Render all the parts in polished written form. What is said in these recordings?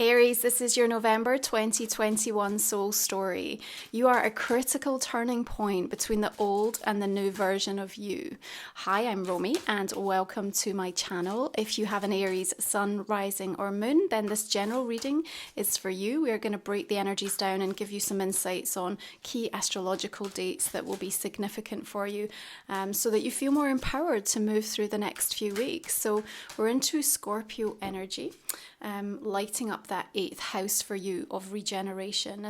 Aries, this is your November 2021 soul story. You are a critical turning point between the old and the new version of you. Hi, I'm Romy and welcome to my channel. If you have an Aries sun, rising or moon, then this general reading is for you. We are going to break the energies down and give you some insights on key astrological dates that will be significant for you so that you feel more empowered to move through the next few weeks. So we're into Scorpio energy. Lighting up that 8th house for you of regeneration.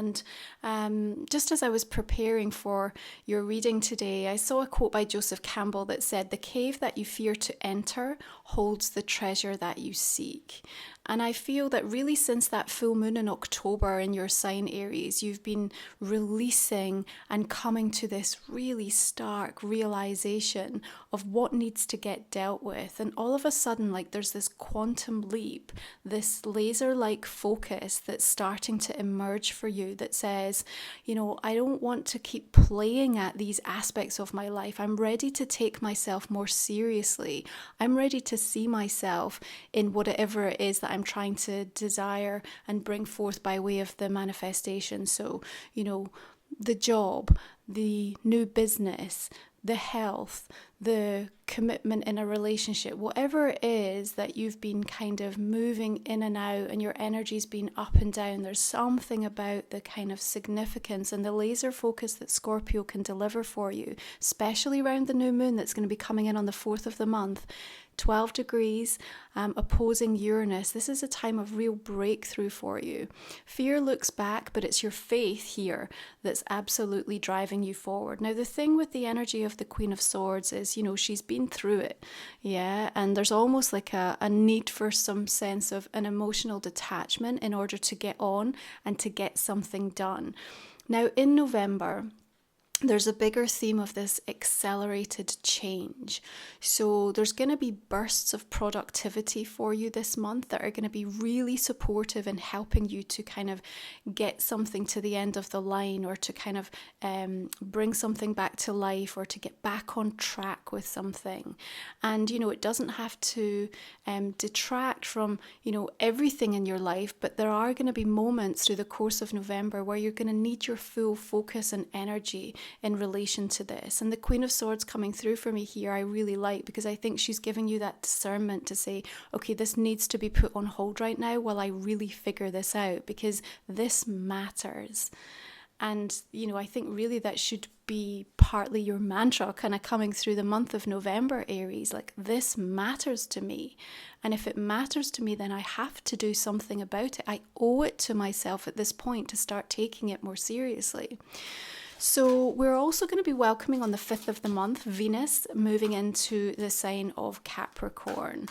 And just as I was preparing for your reading today, I saw a quote by Joseph Campbell that said, "The cave that you fear to enter holds the treasure that you seek." And I feel that really since that full moon in October in your sign Aries, you've been releasing and coming to this really stark realization of what needs to get dealt with. And all of a sudden, like there's this quantum leap, this laser-like focus that's starting to emerge for you that says, you know, I don't want to keep playing at these aspects of my life. I'm ready to take myself more seriously. I'm ready to see myself in whatever it is that I'm trying to desire and bring forth by way of the manifestation. So, you know, the job, the new business, the health, the commitment in a relationship, whatever it is that you've been kind of moving in and out and your energy's been up and down, there's something about the kind of significance and the laser focus that Scorpio can deliver for you, especially around the new moon that's going to be coming in on the 4th of the month. 12 degrees opposing Uranus. This is a time of real breakthrough for you. Fear looks back, but it's your faith here that's absolutely driving you forward. Now, the thing with the energy of the Queen of Swords is, you know, she's been through it, yeah, and there's almost like a need for some sense of an emotional detachment in order to get on and to get something done. Now, in November, there's a bigger theme of this accelerated change. So there's going to be bursts of productivity for you this month that are going to be really supportive in helping you to kind of get something to the end of the line, or to kind of bring something back to life, or to get back on track with something. And, you know, it doesn't have to detract from, you know, everything in your life, but there are going to be moments through the course of November where you're going to need your full focus and energy in relation to this. And the Queen of Swords coming through for me here I really like, because I think she's giving you that discernment to say, okay, this needs to be put on hold right now while I really figure this out, because this matters. And, you know, I think really that should be partly your mantra kind of coming through the month of November, Aries, like this matters to me. And if it matters to me, then I have to do something about it. I owe it to myself at this point to start taking it more seriously. So we're also going to be welcoming on the 5th of the month, Venus moving into the sign of Capricorn.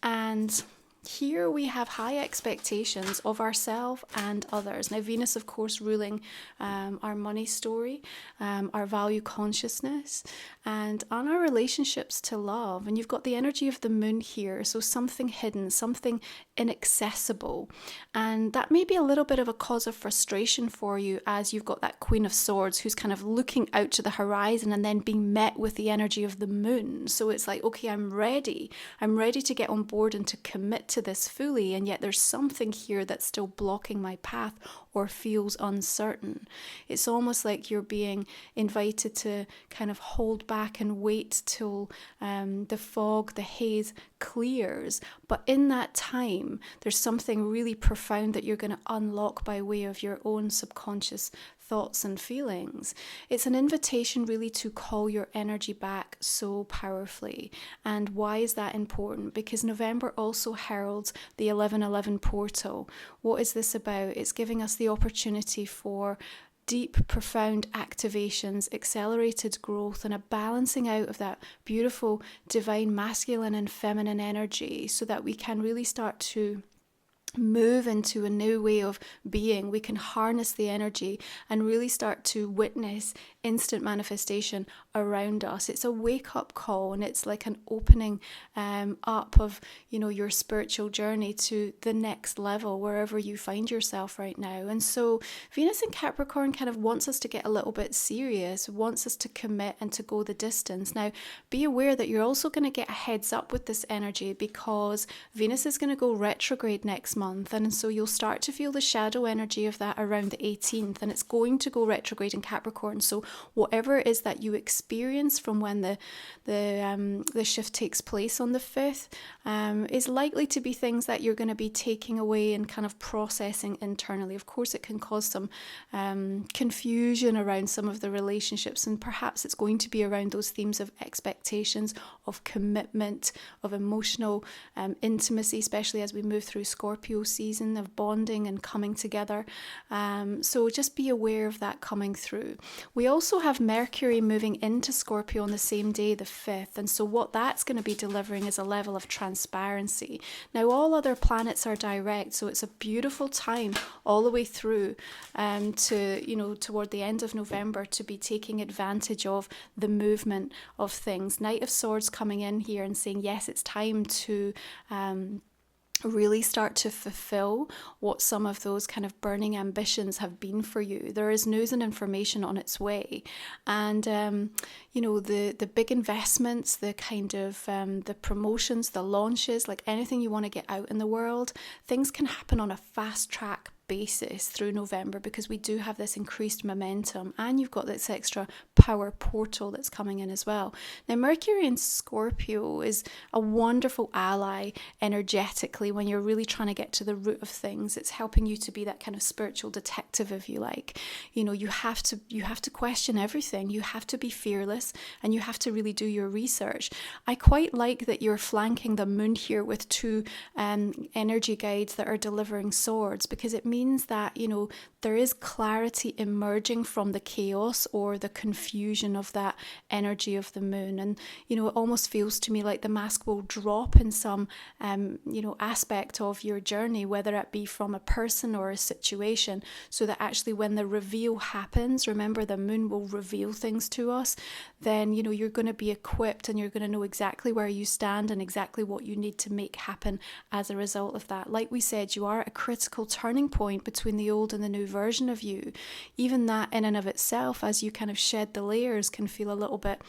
And here we have high expectations of ourselves and others. Now, Venus, of course, ruling our money story, our value consciousness, and on our relationships to love. And you've got the energy of the moon here, so something hidden, something inaccessible. And that may be a little bit of a cause of frustration for you, as you've got that Queen of Swords who's kind of looking out to the horizon and then being met with the energy of the moon. So it's like, okay, I'm ready to get on board and to commit to this fully, and yet there's something here that's still blocking my path or feels uncertain. It's almost like you're being invited to kind of hold back and wait till the fog, the haze clears. But in that time, there's something really profound that you're going to unlock by way of your own subconscious thoughts and feelings. It's an invitation really to call your energy back so powerfully. And why is that important? Because November also heralds the 1111 portal. What is this about? It's giving us the opportunity for deep, profound activations, accelerated growth, and a balancing out of that beautiful divine masculine and feminine energy, so that we can really start to move into a new way of being. We can harness the energy and really start to witness instant manifestation around us. It's a wake-up call, and it's like an opening up of, your spiritual journey to the next level, wherever you find yourself right now. And so Venus in Capricorn kind of wants us to get a little bit serious, wants us to commit and to go the distance. Now, be aware that you're also going to get a heads up with this energy, because Venus is going to go retrograde next month, and so you'll start to feel the shadow energy of that around the 18th, and it's going to go retrograde in Capricorn. So whatever it is that you experience from when the shift takes place on the 5th is likely to be things that you're going to be taking away and kind of processing internally. Of course, it can cause some confusion around some of the relationships, and perhaps it's going to be around those themes of expectations, of commitment, of emotional intimacy, especially as we move through Scorpio season, of bonding and coming together. So just be aware of that coming through. We also have Mercury moving into Scorpio on the same day, the 5th, and so what that's going to be delivering is a level of transparency. Now, all other planets are direct, so it's a beautiful time all the way through to, toward the end of November, to be taking advantage of the movement of things. Knight of Swords coming in here and saying, yes, it's time to really start to fulfill what some of those kind of burning ambitions have been for you. There is news and information on its way, and the big investments, the kind of the promotions, the launches, like anything you want to get out in the world, things can happen on a fast track basis through November, because we do have this increased momentum, and you've got this extra power portal that's coming in as well. Now, Mercury in Scorpio is a wonderful ally energetically when you're really trying to get to the root of things. It's helping you to be that kind of spiritual detective, if you like. You have to question everything. You have to be fearless, and you have to really do your research. I quite like that you're flanking the moon here with two energy guides that are delivering swords, because it means that there is clarity emerging from the chaos or the confusion of that energy of the moon. And it almost feels to me like the mask will drop in some aspect of your journey, whether it be from a person or a situation, so that actually when the reveal happens, remember the moon will reveal things to us, then you're going to be equipped, and you're going to know exactly where you stand and exactly what you need to make happen as a result of that. Like we said, you are at a critical turning point between the old and the new version of you. Even that in and of itself, as you kind of shed the layers, can feel a little bit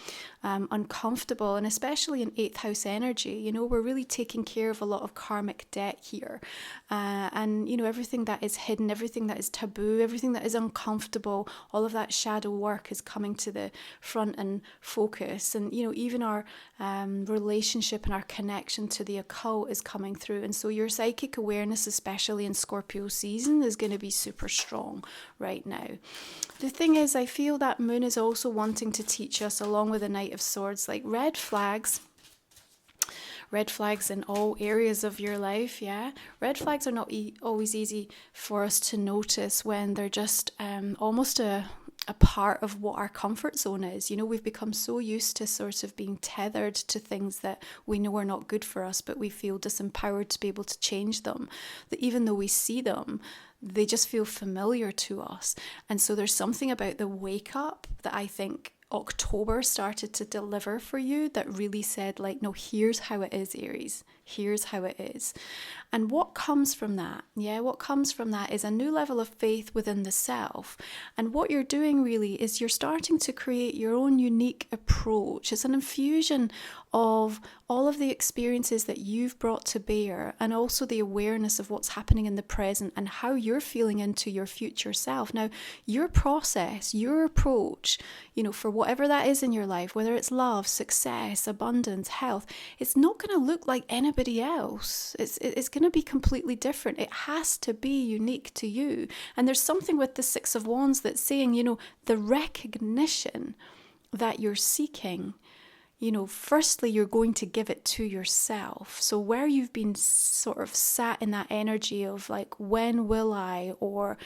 uncomfortable, and especially in 8th house energy, we're really taking care of a lot of karmic debt here, and everything that is hidden, everything that is taboo, everything that is uncomfortable, all of that shadow work is coming to the front and focus. And even our relationship and our connection to the occult is coming through, and so your psychic awareness, especially in Scorpio season, is going to be super strong right now. The thing is, I feel that moon is also wanting to teach us, along with the Knight of Swords, like red flags in all areas of your life. Red flags are not always easy for us to notice when they're just almost a part of what our comfort zone is. We've become so used to sort of being tethered to things that we know are not good for us, but we feel disempowered to be able to change them, that even though we see them, they just feel familiar to us. And so there's something about the wake up that I think October started to deliver for you, that really said, like, no, here's how it is, Aries. Here's how it is. And what comes from that? What comes from that is a new level of faith within the self. And what you're doing really is you're starting to create your own unique approach. It's an infusion of all of the experiences that you've brought to bear, and also the awareness of what's happening in the present and how you're feeling into your future self. Now, your process, your approach, for whatever that is in your life, whether it's love, success, abundance, health, it's not going to look like anybody else. It's going to be completely different. It has to be unique to you. And there's something with the Six of Wands that's saying, the recognition that you're seeking, firstly, you're going to give it to yourself. So where you've been sort of sat in that energy of like, when will I, or,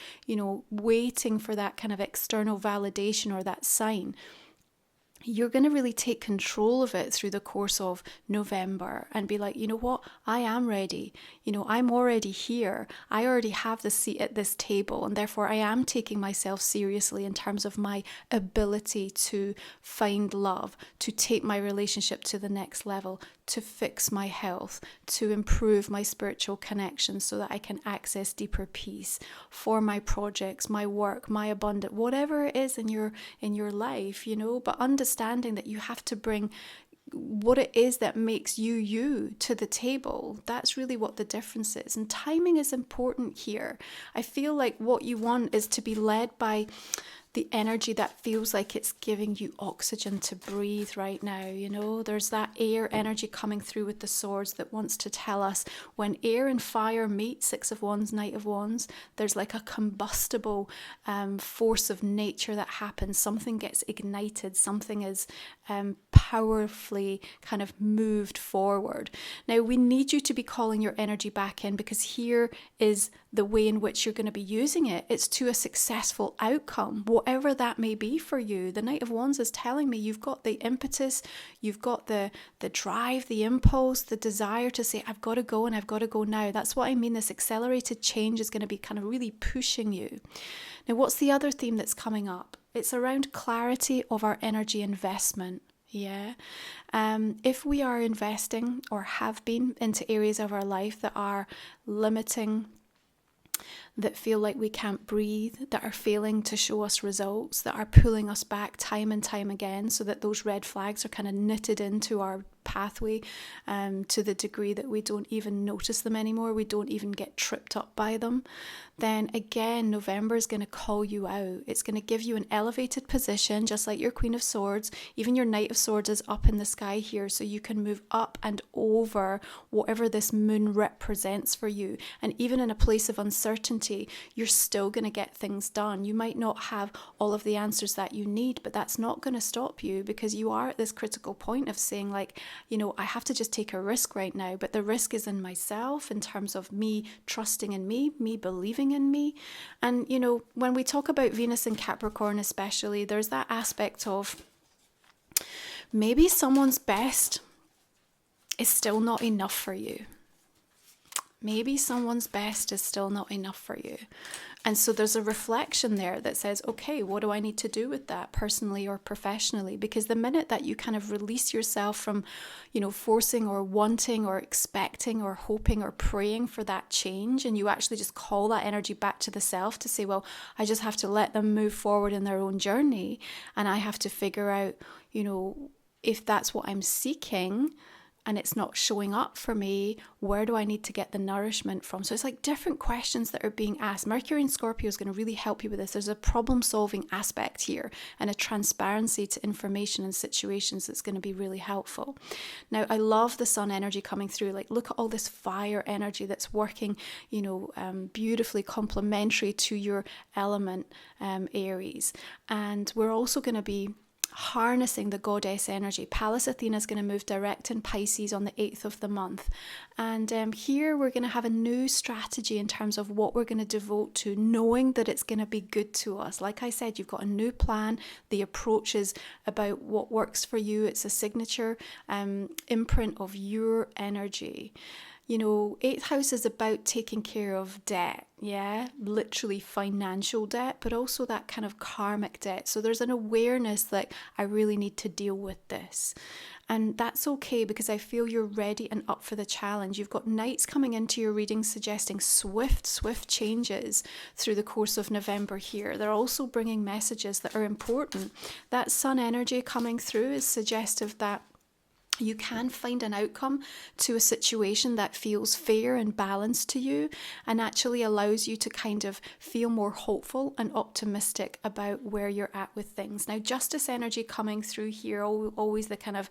waiting for that kind of external validation or that sign, you're going to really take control of it through the course of November and be like, you know what, I am ready. You know, I'm already here. I already have the seat at this table, and therefore I am taking myself seriously in terms of my ability to find love, to take my relationship to the next level, to fix my health, to improve my spiritual connections so that I can access deeper peace for my projects, my work, my abundance, whatever it is in your life, you know, but understanding that you have to bring what it is that makes you to the table. That's really what the difference is. And timing is important here. I feel like what you want is to be led by the energy that feels like it's giving you oxygen to breathe right now. You know, there's that air energy coming through with the swords that wants to tell us when air and fire meet, 6 of Wands, Knight of Wands, there's like a combustible force of nature that happens. Something gets ignited, something is powerfully kind of moved forward. Now, we need you to be calling your energy back in, because here is the way in which you're going to be using it. It's to a successful outcome, whatever that may be for you. The Knight of Wands is telling me you've got the impetus, you've got the drive, the impulse, the desire to say, I've got to go and I've got to go now. That's what I mean. This accelerated change is going to be kind of really pushing you. Now, what's the other theme that's coming up? It's around clarity of our energy investment. Yeah. If we are investing or have been into areas of our life that are limiting, that feel like we can't breathe, that are failing to show us results, that are pulling us back time and time again, so that those red flags are kind of knitted into our pathway to the degree that we don't even notice them anymore, we don't even get tripped up by them, then again, November is going to call you out. It's going to give you an elevated position, just like your Queen of Swords. Even your Knight of Swords is up in the sky here, so you can move up and over whatever this moon represents for you. And even in a place of uncertainty, you're still going to get things done. You might not have all of the answers that you need, but that's not going to stop you, because you are at this critical point of saying, like, you know, I have to just take a risk right now, but the risk is in myself, in terms of me trusting in me believing in me. And, you know, when we talk about Venus and Capricorn especially, there's that aspect of maybe someone's best is still not enough for you. Maybe someone's best is still not enough for you. And so there's a reflection there that says, okay, what do I need to do with that personally or professionally? Because the minute that you kind of release yourself from, you know, forcing or wanting or expecting or hoping or praying for that change, and you actually just call that energy back to the self to say, well, I just have to let them move forward in their own journey. And I have to figure out, you know, if that's what I'm seeking, and it's not showing up for me, where do I need to get the nourishment from? So it's like different questions that are being asked. Mercury in Scorpio is going to really help you with this. There's a problem-solving aspect here and a transparency to information and situations that's going to be really helpful. Now, I love the sun energy coming through. Like, look at all this fire energy that's working, you know, beautifully complementary to your element, Aries. And we're also going to be harnessing the goddess energy. Pallas Athena is going to move direct in Pisces on the 8th of the month. And here we're going to have a new strategy in terms of what we're going to devote to, knowing that it's going to be good to us. Like I said, you've got a new plan. The approach is about what works for you. It's a signature imprint of your energy. You know, 8th house is about taking care of debt, yeah, literally financial debt, but also that kind of karmic debt. So there's an awareness that I really need to deal with this. And that's okay, because I feel you're ready and up for the challenge. You've got Knights coming into your reading suggesting swift changes through the course of November here. They're also bringing messages that are important. That sun energy coming through is suggestive that you can find an outcome to a situation that feels fair and balanced to you, and actually allows you to kind of feel more hopeful and optimistic about where you're at with things. Now, justice energy coming through here, always the kind of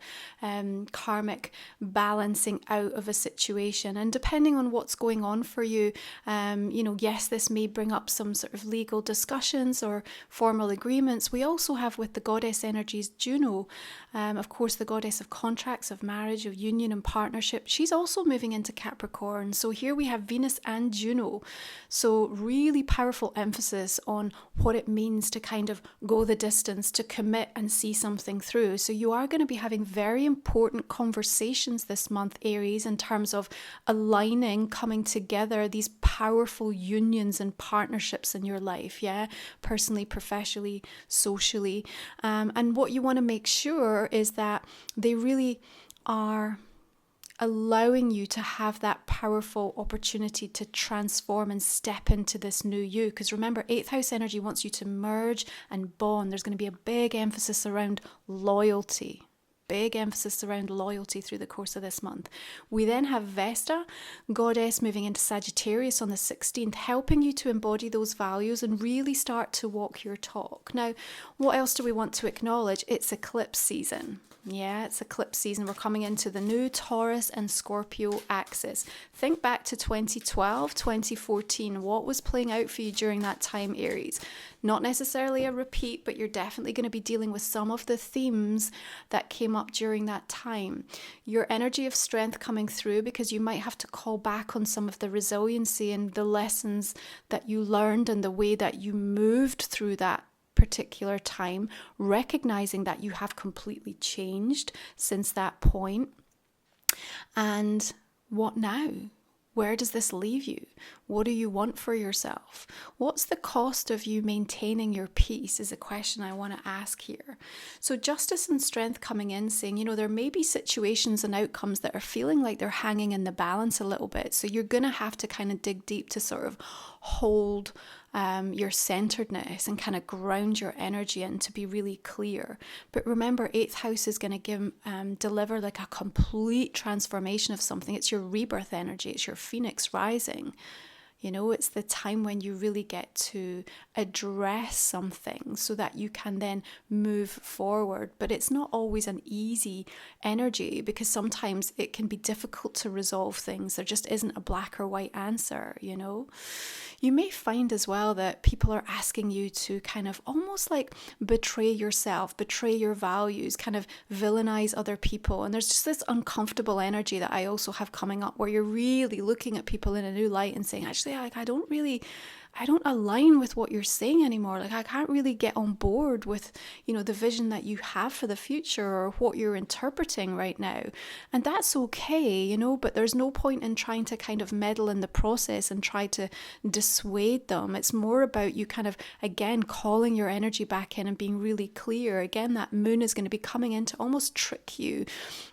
karmic balancing out of a situation. And depending on what's going on for you, you know, yes, this may bring up some sort of legal discussions or formal agreements. We also have with the goddess energies Juno, of course, the goddess of contract contracts, of marriage, of union and partnership. She's also moving into Capricorn. So here we have Venus and Juno. So really powerful emphasis on what it means to kind of go the distance, to commit and see something through. So you are going to be having very important conversations this month, Aries, in terms of aligning, coming together, these powerful unions and partnerships in your life, yeah, personally, professionally, socially. And what you want to make sure is that they really are allowing you to have that powerful opportunity to transform and step into this new you. Because remember, 8th house energy wants you to merge and bond. There's going to be a big emphasis around loyalty. Big emphasis around loyalty through the course of this month. We then have Vesta, goddess, moving into Sagittarius on the 16th, helping you to embody those values and really start to walk your talk. Now, what else do we want to acknowledge? It's eclipse season. Yeah, it's eclipse season. We're coming into the new Taurus and Scorpio axis. Think back to 2012, 2014. What was playing out for you during that time, Aries? Not necessarily a repeat, but you're definitely going to be dealing with some of the themes that came up during that time. Your energy of strength coming through, because you might have to call back on some of the resiliency and the lessons that you learned and the way that you moved through that particular time, recognizing that you have completely changed since that point. And what now? Where does this leave you? What do you want for yourself? What's the cost of you maintaining your peace is a question I want to ask here. So justice and strength coming in, saying, you know, there may be situations and outcomes that are feeling like they're hanging in the balance a little bit. So you're going to have to kind of dig deep to sort of hold your centeredness and kind of ground your energy in to be really clear. But remember, 8th house is going to deliver like a complete transformation of something. It's your rebirth energy. It's your phoenix rising. You know, it's the time when you really get to address something so that you can then move forward. But it's not always an easy energy, because sometimes it can be difficult to resolve things. There just isn't a black or white answer, you know. You may find as well that people are asking you to kind of almost like betray yourself, betray your values, kind of villainize other people. And there's just this uncomfortable energy that I also have coming up, where you're really looking at people in a new light and saying, actually, like, I don't align with what you're saying anymore. Like, I can't really get on board with, you know, the vision that you have for the future or what you're interpreting right now. And that's okay, you know, but there's no point in trying to kind of meddle in the process and try to dissuade them. It's more about you kind of, again, calling your energy back in and being really clear. Again, that moon is going to be coming in to almost trick you,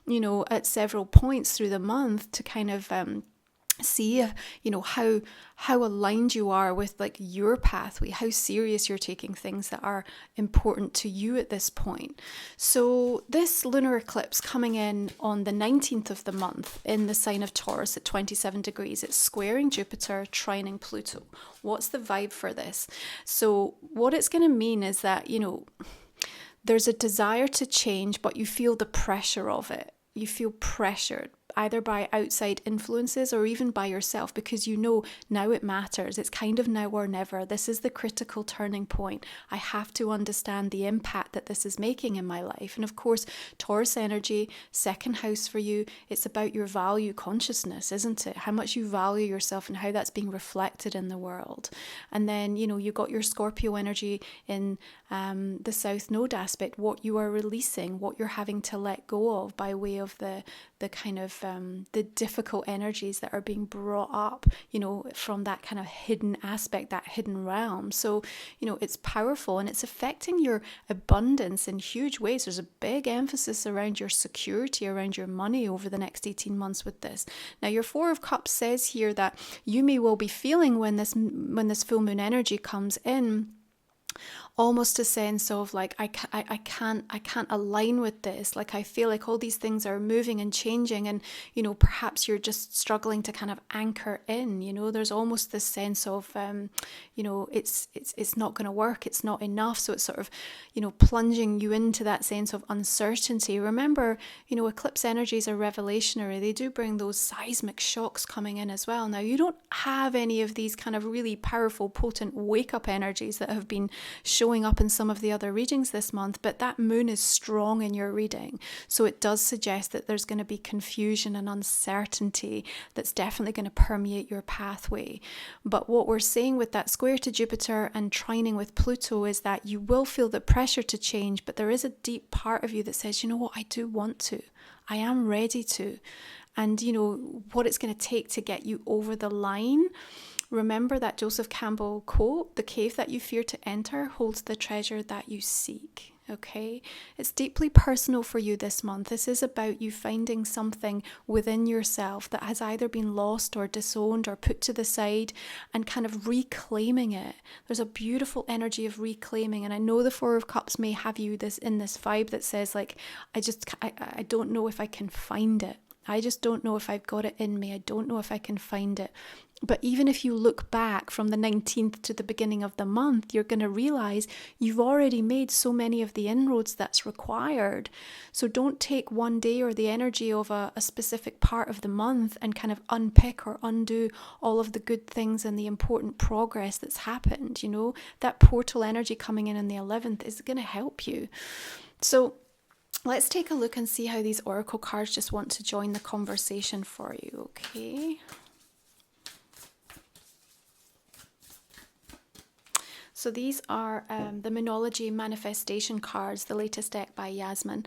you know, at several points through the month to kind of, see, you know, how aligned you are with like your pathway, how serious you're taking things that are important to you at this point. So this lunar eclipse coming in on the 19th of the month in the sign of Taurus at 27 degrees, it's squaring Jupiter, trining Pluto. What's the vibe for this? So what it's going to mean is that, you know, there's a desire to change, but you feel the pressure of it. You feel pressured, either by outside influences or even by yourself, because you know now it matters. It's kind of now or never. This is the critical turning point. I have to understand the impact that this is making in my life. And of course, Taurus energy, second house for you, it's about your value consciousness, isn't it? How much you value yourself and how that's being reflected in the world. And then, you know, you got your Scorpio energy in the South Node aspect, what you are releasing, what you're having to let go of by way of the kind of the difficult energies that are being brought up, you know, from that kind of hidden aspect, that hidden realm. So, you know, it's powerful and it's affecting your abundance in huge ways. There's a big emphasis around your security, around your money over the next 18 months with this. Now, your Four of Cups says here that you may well be feeling when this full moon energy comes in, almost a sense of like, I can't align with this. Like, I feel like all these things are moving and changing, and, you know, perhaps you're just struggling to kind of anchor in, you know, there's almost this sense of, you know, it's not going to work. It's not enough. So it's sort of, you know, plunging you into that sense of uncertainty. Remember, you know, eclipse energies are revelationary. They do bring those seismic shocks coming in as well. Now, you don't have any of these kind of really powerful, potent wake up energies that have been shown showing up in some of the other readings this month, but that moon is strong in your reading. So it does suggest that there's going to be confusion and uncertainty that's definitely going to permeate your pathway. But what we're saying with that square to Jupiter and trining with Pluto is that you will feel the pressure to change, but there is a deep part of you that says, you know what, I do want to. I am ready to. And you know what it's going to take to get you over the line. Remember that Joseph Campbell quote, "The cave that you fear to enter holds the treasure that you seek." Okay, it's deeply personal for you this month. This is about you finding something within yourself that has either been lost or disowned or put to the side, and kind of reclaiming it. There's a beautiful energy of reclaiming, and I know the Four of Cups may have you in this vibe that says like, I don't know if I can find it. I just don't know if I've got it in me. I don't know if I can find it. But even if you look back from the 19th to the beginning of the month, you're going to realize you've already made so many of the inroads that's required. So don't take one day or the energy of a specific part of the month and kind of unpick or undo all of the good things and the important progress that's happened. You know, that portal energy coming in on the 11th is going to help you. So let's take a look and see how these oracle cards just want to join the conversation for you, okay? So these are the Moonology manifestation cards, the latest deck by Yasmin.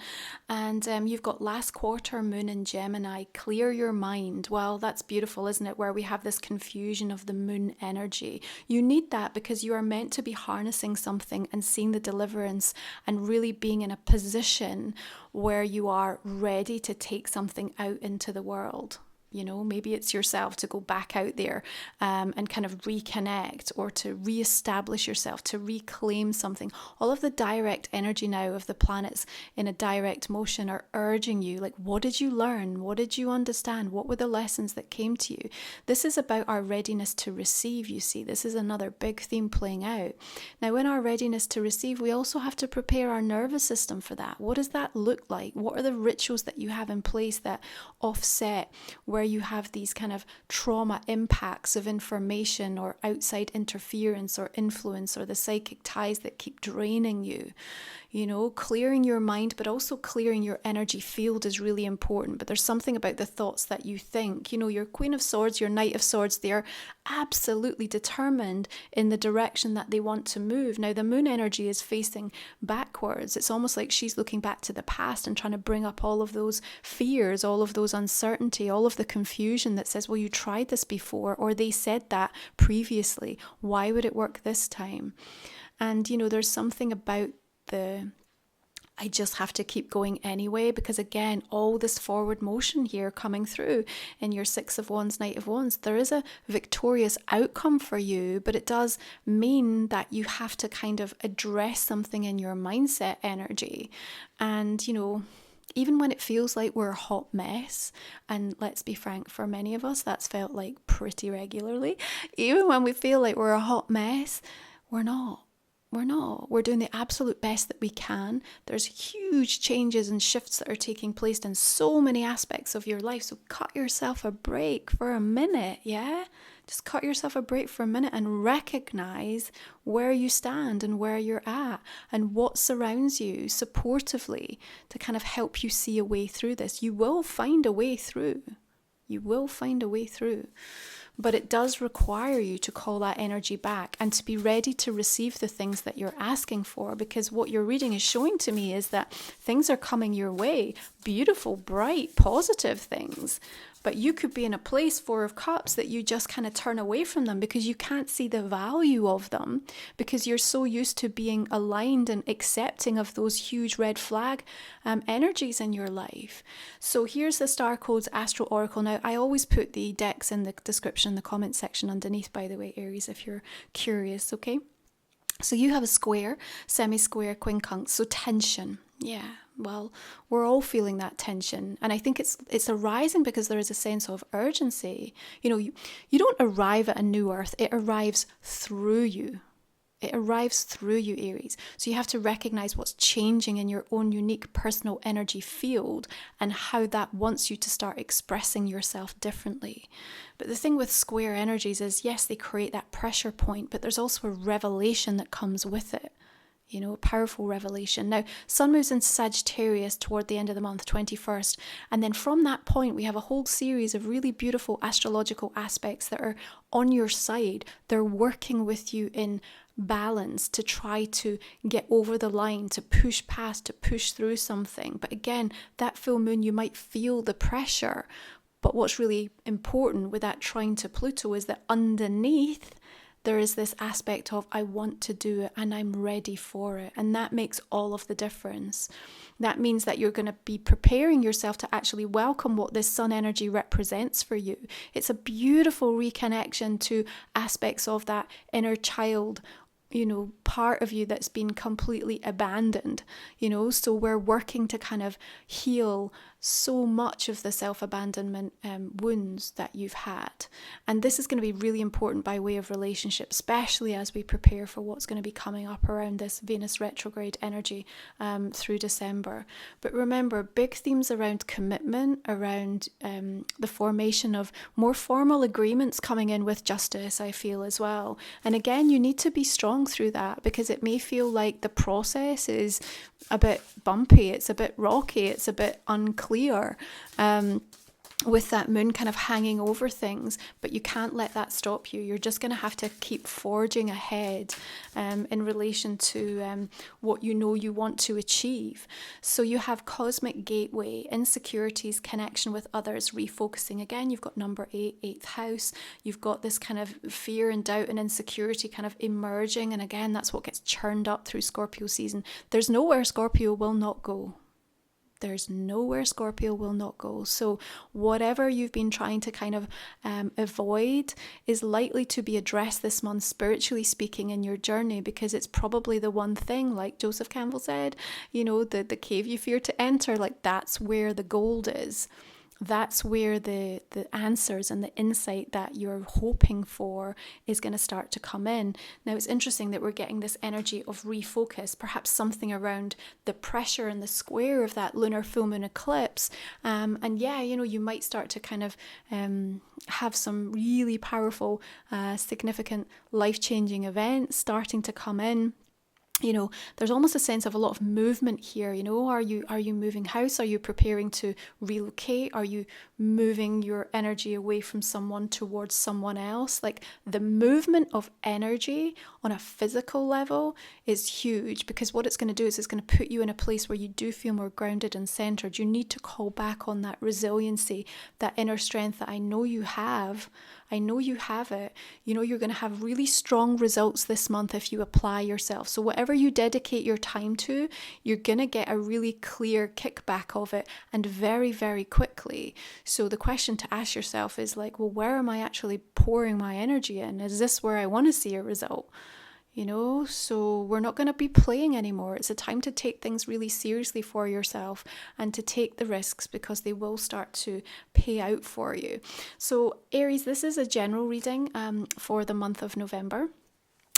And you've got last quarter moon in Gemini, clear your mind. Well, that's beautiful, isn't it? Where we have this confusion of the moon energy. You need that because you are meant to be harnessing something and seeing the deliverance and really being in a position where you are ready to take something out into the world. You know, maybe it's yourself to go back out there and kind of reconnect, or to reestablish yourself, to reclaim something. All of the direct energy now of the planets in a direct motion are urging you, like, what did you learn? What did you understand? What were the lessons that came to you? This is about our readiness to receive, you see. This is another big theme playing out. Now, in our readiness to receive, we also have to prepare our nervous system for that. What does that look like? What are the rituals that you have in place that offset where you have these kind of trauma impacts of information or outside interference or influence, or the psychic ties that keep draining you? You know, clearing your mind, but also clearing your energy field is really important. But there's something about the thoughts that you think. You know, your Queen of Swords, your Knight of Swords, they're absolutely determined in the direction that they want to move. Now, the moon energy is facing backwards. It's almost like she's looking back to the past and trying to bring up all of those fears, all of those uncertainty, all of the confusion that says, well, you tried this before, or they said that previously. Why would it work this time? And, you know, there's something about I just have to keep going anyway, because again, all this forward motion here coming through in your Six of Wands, Knight of Wands, there is a victorious outcome for you, but it does mean that you have to kind of address something in your mindset energy. And, you know, even when it feels like we're a hot mess, and let's be frank, for many of us, that's felt like pretty regularly. Even when we feel like we're a hot mess, we're not. We're doing the absolute best that we can. There's huge changes and shifts that are taking place in so many aspects of your life. So cut yourself a break for a minute, yeah? Just cut yourself a break for a minute and recognize where you stand and where you're at and what surrounds you supportively to kind of help you see a way through this. You will find a way through. You will find a way through. But it does require you to call that energy back and to be ready to receive the things that you're asking for, because what your reading is showing to me is that things are coming your way. Beautiful, bright, positive things. But you could be in a place, Four of Cups, that you just kind of turn away from them because you can't see the value of them, because you're so used to being aligned and accepting of those huge red flag energies in your life. So here's the Starcodes Astro Oracle. Now, I always put the decks in the description, the comment section underneath, by the way, Aries, if you're curious, okay? So you have a square, semi-square, quincunx, so tension. Yeah, well, we're all feeling that tension. And I think it's arising because there is a sense of urgency. You know, you don't arrive at a new earth, it arrives through you. It arrives through you, Aries. So you have to recognize what's changing in your own unique personal energy field and how that wants you to start expressing yourself differently. But the thing with square energies is, yes, they create that pressure point, but there's also a revelation that comes with it. You know, powerful revelation. Now, Sun moves into Sagittarius toward the end of the month, 21st. And then from that point, we have a whole series of really beautiful astrological aspects that are on your side. They're working with you in balance to try to get over the line, to push past, to push through something. But again, that full moon, you might feel the pressure. But what's really important with that trine to Pluto is that underneath, there is this aspect of, I want to do it and I'm ready for it. And that makes all of the difference. That means that you're going to be preparing yourself to actually welcome what this sun energy represents for you. It's a beautiful reconnection to aspects of that inner child, you know, part of you that's been completely abandoned, you know. So we're working to kind of heal so much of the self-abandonment wounds that you've had. And this is going to be really important by way of relationship, especially as we prepare for what's going to be coming up around this Venus retrograde energy through December. But remember, big themes around commitment, around the formation of more formal agreements coming in with justice, I feel, as well. And again, you need to be strong through that, because it may feel like the process is a bit bumpy, it's a bit rocky, it's a bit unclear, with that moon kind of hanging over things, but you can't let that stop you. You're just going to have to keep forging ahead in relation to what you know you want to achieve. So you have cosmic gateway, insecurities, connection with others, refocusing. Again, you've got number 8, 8th house. You've got this kind of fear and doubt and insecurity kind of emerging. And again, that's what gets churned up through Scorpio season. There's nowhere Scorpio will not go. There's nowhere Scorpio will not go. So whatever you've been trying to kind of avoid is likely to be addressed this month, spiritually speaking, in your journey, because it's probably the one thing, like Joseph Campbell said, you know, the cave you fear to enter, like that's where the gold is. That's where the answers and the insight that you're hoping for is going to start to come in. Now, it's interesting that we're getting this energy of refocus, perhaps something around the pressure and the square of that lunar full moon eclipse. And yeah, you know, you might start to kind of have some really powerful, significant, life-changing events starting to come in. You know, there's almost a sense of a lot of movement here. You know, are you moving house? Are you preparing to relocate? Are you moving your energy away from someone towards someone else? Like, the movement of energy on a physical level is huge, because what it's going to do is it's going to put you in a place where you do feel more grounded and centered. You need to call back on that resiliency, that inner strength that I know you have. I know you have it. You know, you're going to have really strong results this month if you apply yourself. So whatever you dedicate your time to, you're going to get a really clear kickback of it, and very, very quickly. So the question to ask yourself is like, well, where am I actually pouring my energy in? Is this where I want to see a result? You know, so we're not going to be playing anymore. It's a time to take things really seriously for yourself and to take the risks, because they will start to pay out for you. So Aries, this is a general reading for the month of November.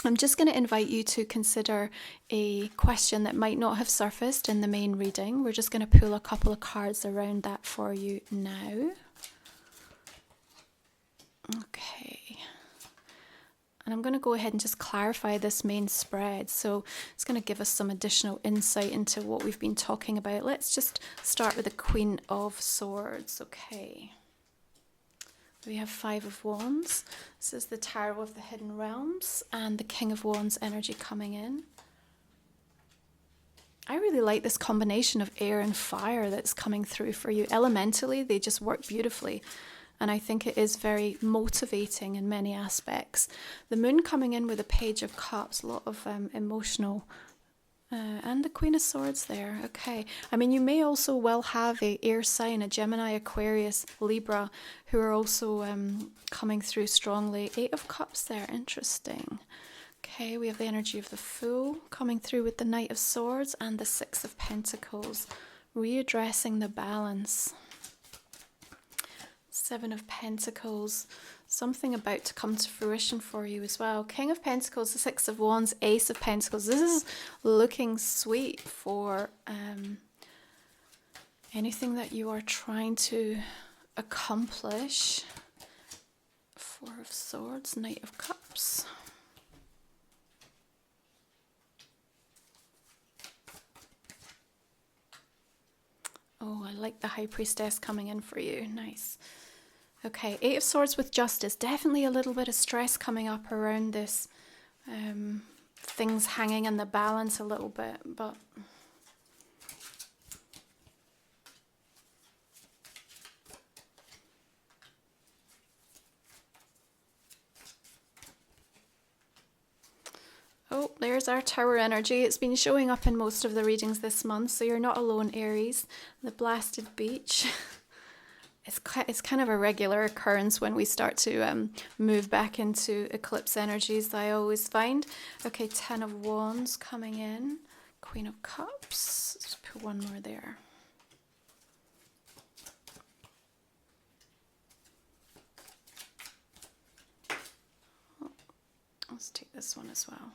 I'm just going to invite you to consider a question that might not have surfaced in the main reading. We're just going to pull a couple of cards around that for you now. Okay. And I'm going to go ahead and just clarify this main spread. So it's going to give us some additional insight into what we've been talking about. Let's just start with the Queen of Swords. Okay. We have 5 of Wands. This is the Tarot of the Hidden Realms, and the King of Wands energy coming in. I really like this combination of air and fire that's coming through for you. Elementally, they just work beautifully. And I think it is very motivating in many aspects. The moon coming in with a Page of Cups, a lot of emotional, and the Queen of Swords there. Okay. I mean, you may also well have a air sign, a Gemini, Aquarius, Libra, who are also coming through strongly. 8 of Cups there. Interesting. Okay, we have the energy of the Fool coming through with the Knight of Swords and the 6 of Pentacles, readdressing the balance. 7 of Pentacles, something about to come to fruition for you as well. King of Pentacles, the 6 of Wands, Ace of Pentacles. This is looking sweet for anything that you are trying to accomplish. 4 of Swords, Knight of Cups. I like the High Priestess coming in for you. Nice. Okay, Eight of Swords with Justice. Definitely a little bit of stress coming up around this. Things hanging in the balance a little bit, but... Oh, there's our Tower energy. It's been showing up in most of the readings this month, so you're not alone, Aries. The Blasted Beach. It's kind of a regular occurrence when we start to move back into eclipse energies, I always find. Okay, Ten of Wands coming in. Queen of Cups. Let's put one more there. Oh, let's take this one as well.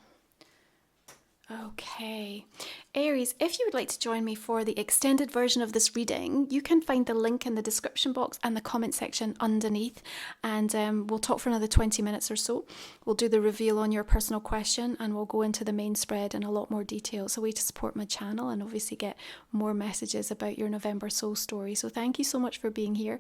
Okay, Aries, if you would like to join me for the extended version of this reading, you can find the link in the description box and the comment section underneath, and we'll talk for another 20 minutes or so. We'll do the reveal on your personal question, and we'll go into the main spread in a lot more detail. It's a way to support my channel and obviously get more messages about your November soul story. So thank you so much for being here.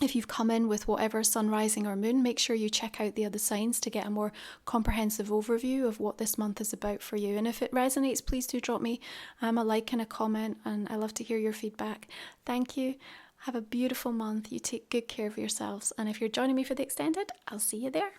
If you've come in with whatever sun, rising or moon, make sure you check out the other signs to get a more comprehensive overview of what this month is about for you. And if it resonates, please do drop me a like and a comment, and I love to hear your feedback. Thank you. Have a beautiful month. You take good care of yourselves. And if you're joining me for the extended, I'll see you there.